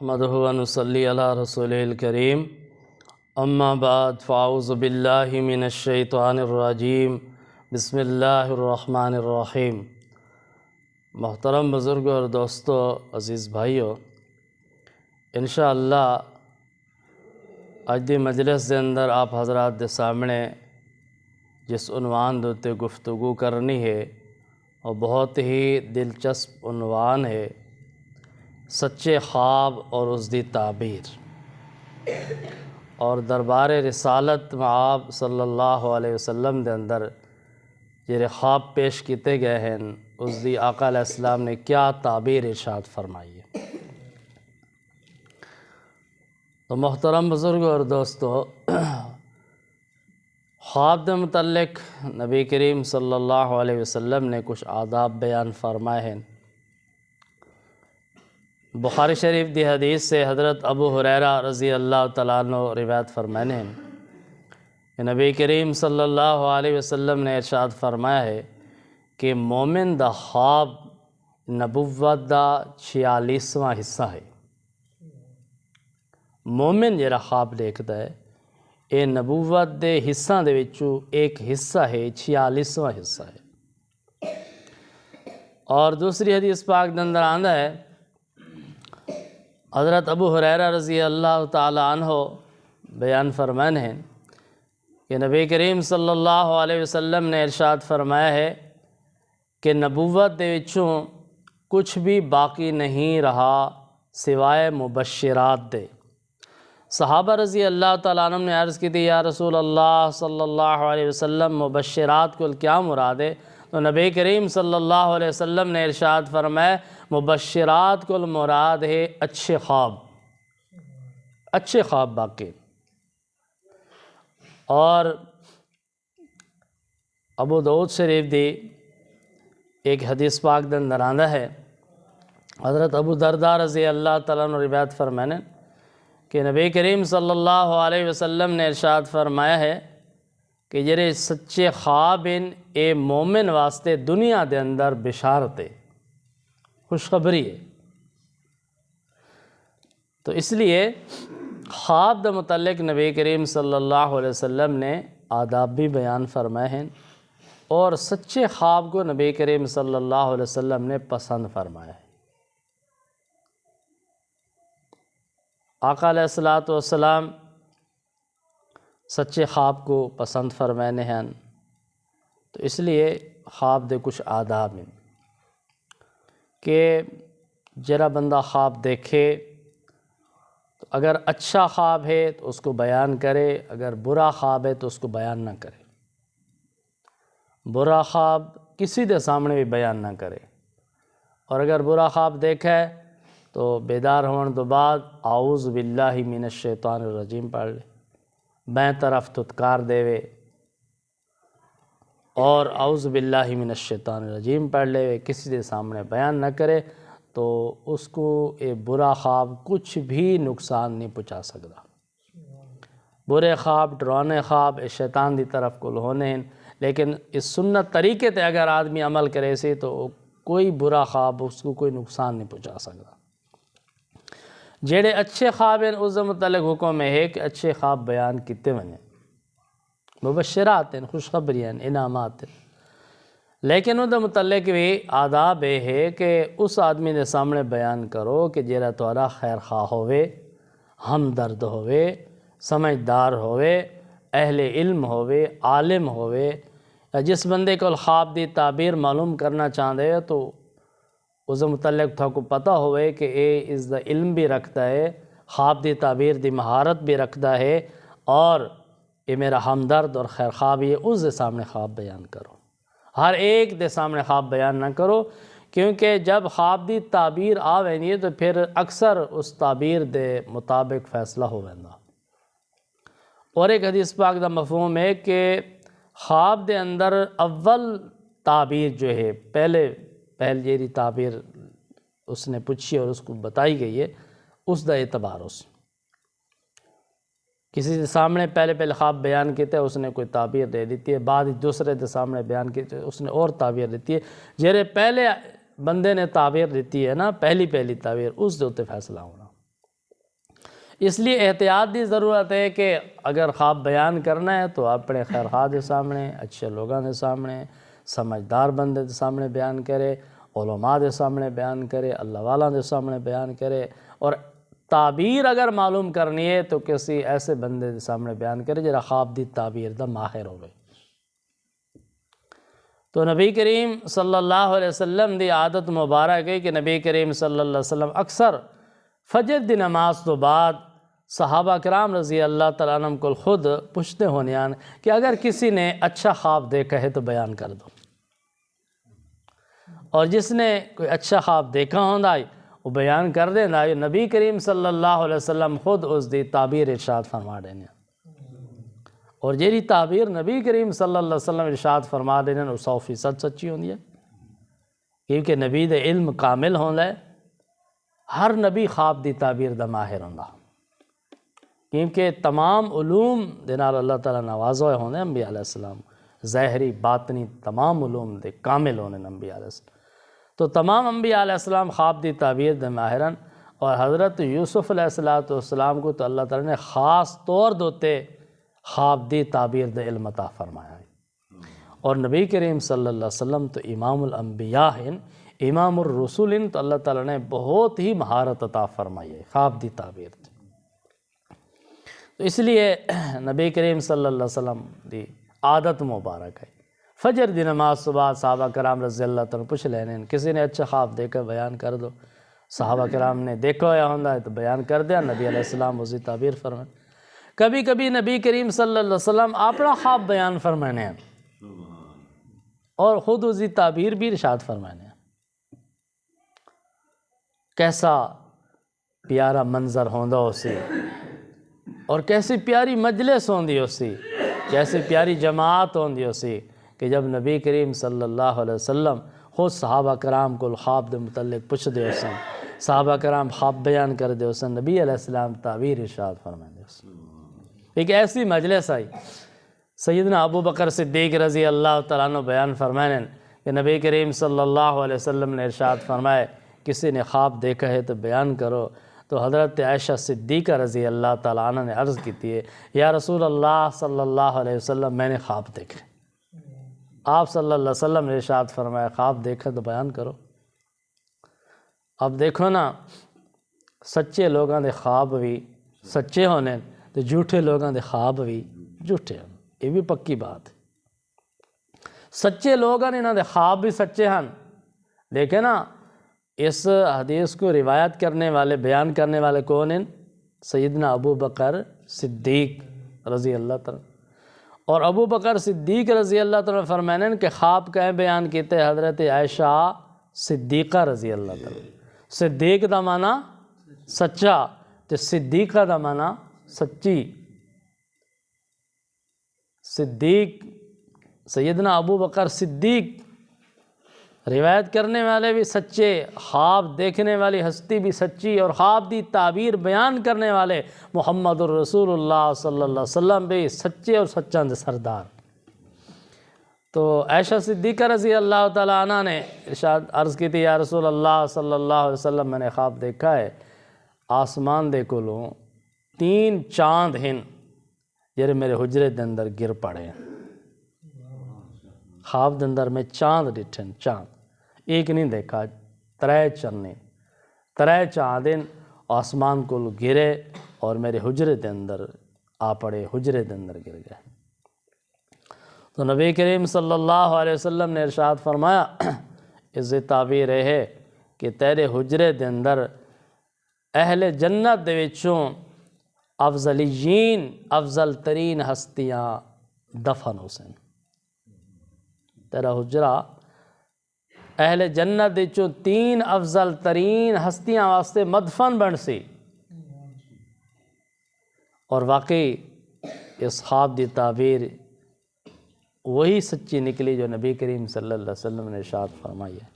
نحمدہ و نصلی علی رسولہ الکریم اما بعد فاعوذ باللہ من الشیطان الرجیم بسم اللہ الرحمن الرحیم۔ محترم بزرگوں اور دوستو، عزیز بھائیو، انشاءاللہ اج دی مجلس دے اندر آپ حضرات دے سامنے جس عنوان دے گفتگو کرنی ہے اور بہت ہی دلچسپ عنوان ہے، سچے خواب اور اس دی تعبیر۔ اور دربار رسالت آپ صلی اللہ علیہ وسلم دے اندر جڑے خواب پیش کیتے گئے ہیں، اس دی آقا علیہ السلام نے کیا تعبیر ارشاد فرمائی ہے۔ تو محترم بزرگ اور دوستو، خواب دے متعلق نبی کریم صلی اللہ علیہ وسلم نے کچھ آداب بیان فرمائے ہیں۔ بخاری شریف دی حدیث سے حضرت ابو ہریرہ رضی اللہ تعالیٰ عنہ روایت فرمانے ہیں کہ نبی کریم صلی اللہ علیہ وسلم نے ارشاد فرمایا ہے کہ مومن دا خواب نبوت دا 46واں حصہ ہے۔ مومن جڑا خواب دیکھتا ہے یہ نبوت دے حصہ دے وچوں ایک حصہ ہے، 46واں حصہ ہے۔ اور دوسری حدیث پاک دے اندر آندا ہے، حضرت ابو ہریرہ رضی اللہ تعالیٰ عنہ بیان فرمانے ہیں کہ نبی کریم صلی اللہ علیہ وسلم نے ارشاد فرمایا ہے کہ نبوت دے وچوں کچھ بھی باقی نہیں رہا سوائے مبشرات دے۔ صحابہ رضی اللہ تعالیٰ عنہ نے عرض کی تھی، یا رسول اللہ صلی اللہ علیہ وسلم مبشرات کو کیا مراد ہے؟ تو نبی کریم صلی اللہ علیہ وسلم نے ارشاد فرمایا، مبشرات کو مراد ہے اچھے خواب، اچھے خواب باقی۔ اور ابو داؤد شریف دی ایک حدیث پاک دے اندر آندا ہے، حضرت ابو درداء رضی اللہ تعالیٰ عنہ روایت فرمانے کہ نبی کریم صلی اللہ علیہ وسلم نے ارشاد فرمایا ہے کہ جڑے سچے خواب ہیں اے مومن واسطے دنیا دے اندر بشارت ہے، خوشخبری ہے۔ تو اس لیے خواب دے متعلق نبی کریم صلی اللہ علیہ وسلم نے آداب بھی بیان فرمائے ہیں، اور سچے خواب کو نبی کریم صلی اللہ علیہ وسلم نے پسند فرمایا ہے۔ آقا علیہ السلام سچے خواب کو پسند فرمانے ہیں، تو اس لیے خواب دے کچھ آداب ہیں کہ جرا بندہ خواب دیکھے تو اگر اچھا خواب ہے تو اس کو بیان کرے، اگر برا خواب ہے تو اس کو بیان نہ کرے۔ برا خواب کسی دے سامنے بھی بیان نہ کرے، اور اگر برا خواب دیکھا ہے تو بیدار ہونے تو بعد اعوذ باللہ من الشیطان الرجیم پڑھ لے، بائیں طرف تتکار دے وے اور اعوذ باللہ من الشیطان الرجیم پڑھ لے، کسی دے سامنے بیان نہ کرے، تو اس کو یہ برا خواب کچھ بھی نقصان نہیں پہنچا سکتا۔ برے خواب، ڈرانے خواب شیطان دی طرف کو ہونے ہیں، لیکن اس سنت طریقے تے اگر آدمی عمل کرے سے تو کوئی برا خواب اس کو کوئی نقصان نہیں پہنچا سکتا۔ جڑے اچھے خواب ہیں اس متعلق حکم ہے کہ اچھے خواب بیان کیتے ونجے، مبشرات ہیں، خوشخبری ہیں، انعامات ہیں، لیکن ان متعلق بھی آداب یہ ہے کہ اس آدمی دے سامنے بیان کرو کہ جڑا تہاڈا خیر خواہ ہوئے، ہمدرد ہوئے، سمجھدار ہوئے، اہل علم ہوئے، عالم ہوئے، یا جس بندے کو خواب دی تعبیر معلوم کرنا چاہتے ہو تو اس متعلق تھا کو پتہ ہوئے کہ اے اس دا علم بھی رکھتا ہے، خواب دی تعبیر دی مہارت بھی رکھتا ہے، اور یہ میرا ہمدرد اور خیر خواہ بھی ہے، اس دے سامنے خواب بیان کرو۔ ہر ایک دے سامنے خواب بیان نہ کرو، کیونکہ جب خواب دی تعبیر آوے نہیں تو پھر اکثر اس تعبیر دے مطابق فیصلہ ہو ویندا۔ اور ایک حدیث پاک دا مفہوم ہے کہ خواب دے اندر اول تعبیر جو ہے، پہل جیری تعبیر اس نے پوچھی اور اس کو بتائی گئی ہے، اس دا اعتبار اس کسی کے سامنے پہلے خواب بیان کیتے اس نے کوئی تعبیر دے دیتی ہے، بعد دوسرے دے سامنے بیان کیتے اس نے اور تعبیر دیتی ہے، جیرے پہلے بندے نے تعبیر دیتی ہے نا، پہلی تعبیر، اس دے اوتے فیصلہ ہونا۔ اس لیے احتیاط کی ضرورت ہے کہ اگر خواب بیان کرنا ہے تو اپنے خیر خواہ کے سامنے، اچھے لوگوں کے سامنے، سمجھدار بندے کے سامنے بیان کرے، علماء کے سامنے بیان کرے، اللہ والوں کے سامنے بیان کرے، اور تعبیر اگر معلوم کرنی ہے تو کسی ایسے بندے کے سامنے بیان کرے جڑا خواب دی تعبیر دا ماہر ہوئے۔ تو نبی کریم صلی اللہ علیہ وسلم دی عادت مبارک ہے کہ نبی کریم صلی اللہ علیہ وسلم اکثر فجر دی نماز تو بعد صحابہ کرام رضی اللہ تعالیٰ عنہم کو خود پوچھتے ہونے آن کہ اگر کسی نے اچھا خواب دیکھا ہے تو بیان کر دو، اور جس نے کوئی اچھا خواب دیکھا ہوندہ وہ بیان کر دینا۔ نبی کریم صلی اللہ علیہ وسلم خود اس دی تعبیر ارشاد فرما دینے، اور جیری تعبیر نبی کریم صلی اللہ علیہ وسلم ارشاد فرما دینے وہ 100% سچی ہوندی ہے، کیونکہ نبی دے علم کامل ہوندہ ہے۔ ہر نبی خواب دی تعبیر دا ماہر ہوندہ، کیونکہ تمام علوم دے نال اللہ تعالیٰ نوازے ہوندے انبیاء علیہ السلام، ظاہری باطنی تمام علوم دے کامل ہونے انبیاء علیہ السلام۔ تو تمام انبیاء علیہ السلام خواب دی تعبیر دے ماہرن، اور حضرت یوسف علیہ السلام کو تو اللہ تعالیٰ نے خاص طور دوتے خواب دی تعبیر دے علم عطا فرمایا ہے، اور نبی کریم صلی اللہ علیہ وسلم تو امام الانبیاء ہیں، امام الرسول ہیں، تو اللہ تعالیٰ نے بہت ہی مہارت عطا فرمائی ہے خواب دی تعبیر دی۔ تو اس لیے نبی کریم صلی اللہ علیہ وسلم دی عادت مبارک ہے فجر دی نماز صبح صحابہ کرام رضی اللہ تعالیٰ پوچھ لینے، کسی نے اچھا خواب دیکھا بیان کر دو۔ صحابہ کرام نے دیکھا ہوا ہوندہ ہے تو بیان کر دیا، نبی علیہ السلام اسی تعبیر فرمائے۔ کبھی کبھی نبی کریم صلی اللہ علیہ وسلم اپنا خواب بیان فرمانے ہیں اور خود اسی تعبیر بھی ارشاد فرمانے ہیں۔ کیسا پیارا منظر ہوندہ اسی، اور کیسی پیاری مجلس ہوندی اسی، کیسی پیاری جماعت ہوندی اسی کہ جب نبی کریم صلی اللہ علیہ وسلم خود صحابہ کرام کو خواب دے متعلق پوچھ دے اسن، صحابہ کرام خواب بیان کر دے اسن، نبی علیہ السلام تعبیر ارشاد فرمائے دے اسن۔ ایک ایسی مجلس آئی، سیدنا ابو بکر صدیق رضی اللہ تعالیٰ عنہ بیان فرمائیں کہ نبی کریم صلی اللہ علیہ وسلم نے ارشاد فرمائے کسی نے خواب دیکھا ہے تو بیان کرو۔ تو حضرت عائشہ صدیقہ رضی اللہ تعالیٰ عنہ نے عرض کی تھی، یا رسول اللہ صلی اللہ علیہ وسلم میں نے خواب دیکھے۔ آپ صلی اللہ علیہ وسلم نے ارشاد فرمایا خواب دیکھا تو بیان کرو۔ اب دیکھو نا، سچے لوگاں دے خواب بھی سچے ہونے تو جھوٹے لوگاں دے خواب بھی جھوٹے ہونے، یہ بھی پکی بات ہے۔ سچے لوگاں انہاں دے خواب بھی سچے ہیں، لیکن نا اس حدیث کو روایت کرنے والے بیان کرنے والے کون ہیں؟ سیدنا ابو بکر صدیق رضی اللہ تعالیٰ، اور ابو بکر صدیق رضی اللہ تعالیٰ فرمائیں کہ خواب کہیں بیان کیتے حضرت عائشہ صدیقہ رضی اللہ تعالیٰ۔ صدیق دا معنی سچا، تو صدیقہ دا معنی سچی۔ صدیق سیدنا ابو بکر صدیق، روایت کرنے والے بھی سچے، خواب دیکھنے والی ہستی بھی سچی، اور خواب دی تعبیر بیان کرنے والے محمد الرسول اللہ صلی اللہ علیہ وسلم بھی سچے اور سچاں دے سردار۔ تو عائشہ صدیقہ رضی اللہ تعالیٰ عنہ نے ارشاد عرض کی تھی، یا رسول اللہ صلی اللہ علیہ وسلم میں نے خواب دیکھا ہے آسمان دے کولوں 3 چاند ہیں جڑے میرے حجرے دے اندر گر پڑے ہیں۔ خواب دے اندر میں چاند ڈٹھن، چاند ایک نہیں دیکھا، 3 چنے، 3 چاندن آسمان کو گرے اور میرے حجرے دے اندر آ پڑے، حجرے دے اندر گر گئے۔ تو نبی کریم صلی اللہ علیہ وسلم نے ارشاد فرمایا اس تعبیر ہے کہ تیرے حجرے دے اندر اہل جنت دے وچوں افضلیین، افضل ترین ہستیاں دفن ہو سن۔ تیرا حجرہ اہل جنت دے چوں 3 افضل ترین ہستیاں واسطے مدفن بن سی۔ اور واقعی اس خواب دی تعبیر وہی سچی نکلی جو نبی کریم صلی اللہ علیہ وسلم نے ارشاد فرمائی ہے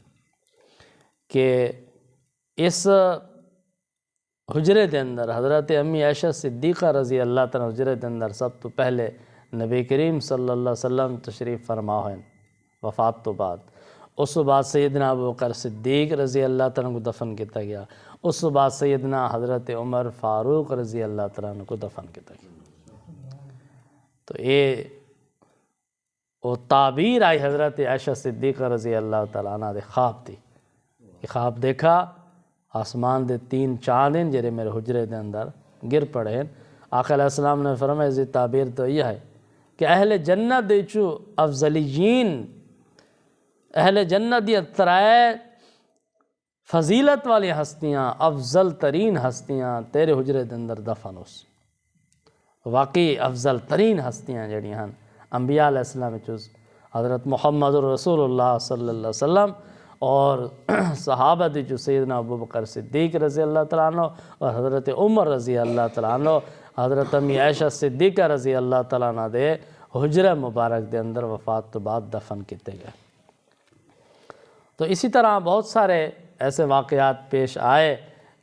کہ اس حجرے دے اندر حضرت امی عائشہ صدیقہ رضی اللہ تعالیٰ حجرے دے اندر سب تو پہلے نبی کریم صلی اللہ علیہ وسلم تشریف فرما ہوئے وفات تو بعد، اس تو بعد سیدنا ابو بکر صدیق رضی اللہ تعالیٰ کو دفن کیا گیا، اس تو بعد سیدنا حضرت عمر فاروق رضی اللہ تعالیٰ کو دفن کیا گیا۔ تو یہ وہ تعبیر آئی حضرت عائشہ صدیقہ رضی اللہ تعالیٰ عنہ دے خواب تھی کہ خواب دیکھا آسمان دے 3 چاند ہیں جڑے میرے حجرے دے اندر گر پڑے ہیں۔ آقا علیہ السلام نے فرمایا اس تعبیر تو یہ ہے کہ اہل جنت دے چو افضلیین، اہل جنت دی ترائے فضیلت والی ہستیاں، افضل ترین ہستیاں تیرے حجرے دے اندر دفن اس۔ واقعی افضل ترین ہستیاں جڑیاں ہیں انبیاء علیہ السلام چوز حضرت محمد رسول اللہ صلی اللہ علیہ وسلم اور صحابہ دی جو سیدنا ابو بکر صدیق رضی اللہ تعالیٰ عنہ اور حضرت عمر رضی اللہ تعالیٰ عنہ، حضرت امی عائشہ صدیقہ رضی اللہ تعالیٰ عنہ دے حجرہ مبارک دے اندر وفات تو بعد دفن کیتے گئے۔ تو اسی طرح بہت سارے ایسے واقعات پیش آئے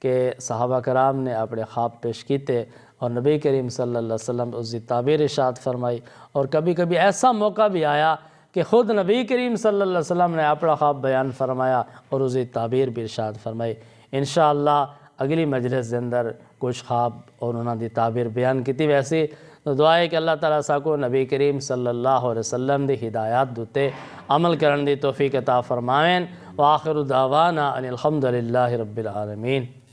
کہ صحابہ کرام نے اپنے خواب پیش کیتے اور نبی کریم صلی اللہ علیہ وسلم اس کی تعبیر ارشاد فرمائی، اور کبھی کبھی ایسا موقع بھی آیا کہ خود نبی کریم صلی اللہ علیہ وسلم نے اپنا خواب بیان فرمایا اور اس کی تعبیر بھی ارشاد فرمائی۔ انشاءاللہ اگلی مجلس کے اندر کچھ خواب اور انہوں دی تعبیر بیان کی تھی۔ ویسے تو دعا ہے کہ اللہ تعالیٰ ساکو نبی کریم صلی اللہ علیہ وسلم دی ہدایات دوتے عمل کرن دی توفیق عطا فرمائیں۔ وآخر دعوانا ان الحمدللہ رب العالمین۔